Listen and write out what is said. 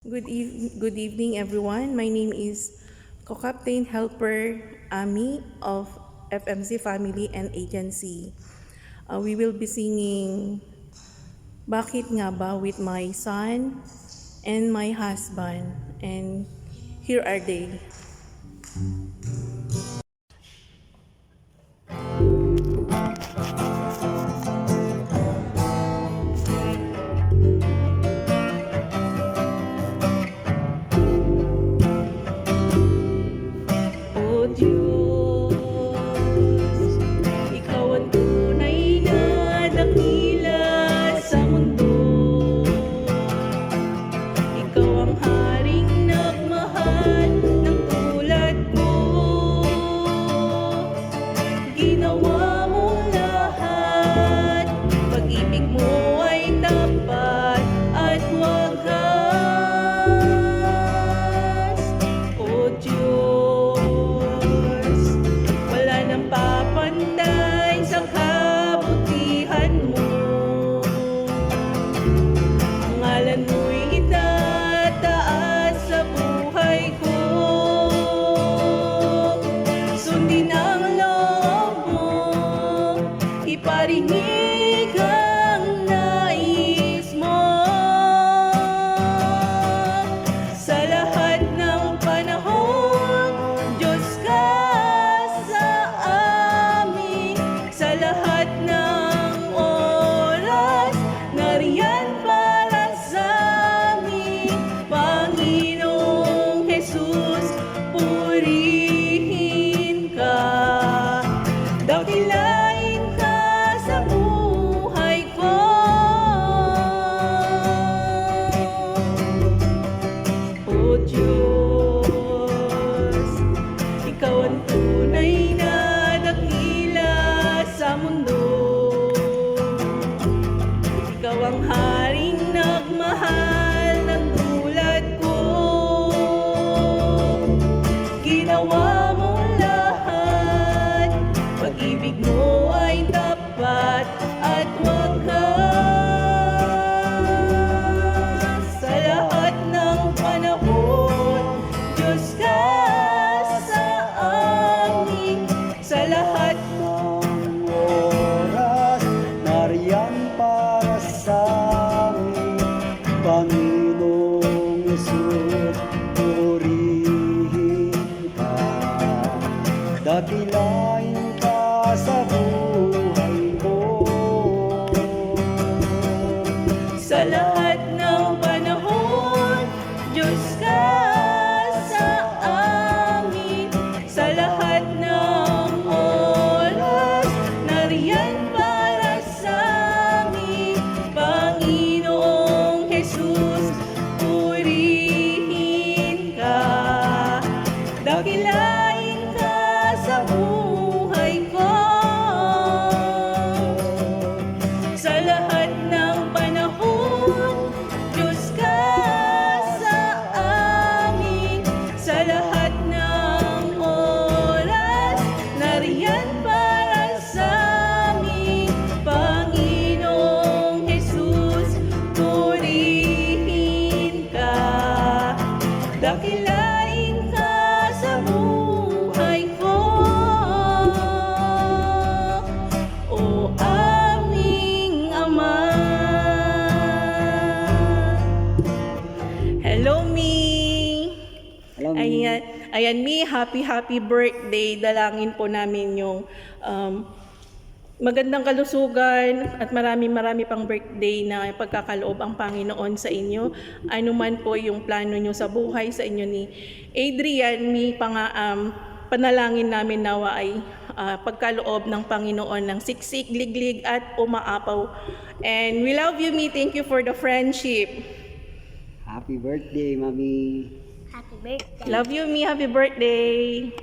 Good evening, everyone. My name is Co-Captain Helper Ami of FMC Family and Agency. We will be singing Bakit Nga Ba with my son and my husband. And here are they. O Diyos, Ikaw ang tunay na dakila sa mundo. Ikaw ang haring nagmahal ng tulad mo. Ginawa mo lahat, pag-ibig mo ay tapat at wagas. O Diyos, wala nang papantay sa kabutihan mo. Ang ngalan mo'y itataas sa buhay ko. Sundin ang loob mo, iparinig ang nais mo. Sa lahat ng panahon, Diyos ka sa amin. Sa lahat ng oras, nariyan para sa amin. Panginoong Jesus, purihin ka. Dakilain ka sa buhay ko. O Diyos, Ikaw ang tunay na dakila sa mundo. Ikaw ang haring nagmahal ng tulad ko. Ginawa mo lahat, pag-ibig mo ay tapat at wagas. Sa lahat ng panahon, Diyos ka sa amin. Sa lahat ng oras, nariyan para sa amin. Panginoong Yesus, purihin ka. Dakilain ka sa buhay mo. Sa lahat ng panahon, Diyos ka sa amin. Sa lahat ng oras, nariyan para sa amin. Panginoong Jesus, purihin ka. Dakilain ka sa buhay ko. Sa lahat ng panahon, Diyos ka sa amin. Sa lahat ng oras, nariyan para sa amin. Panginoong Jesus, purihin ka. Dakilain ka sa buhay ko. O aming Ama. Hello, Mi. Alam mo, Ayan, Mi, happy birthday. Dalangin po namin yung magandang kalusugan at marami pang birthday na pagkakaloob ang Panginoon sa inyo. Ano man po yung plano nyo sa buhay sa inyo ni Adrian, Mi, panalangin namin nawa ay pagkaloob ng Panginoon ng siksik, liglig at umaapaw. And we love you, Mi. Thank you for the friendship. happy birthday, Mami. Happy birthday. Love you, Mi. Happy birthday.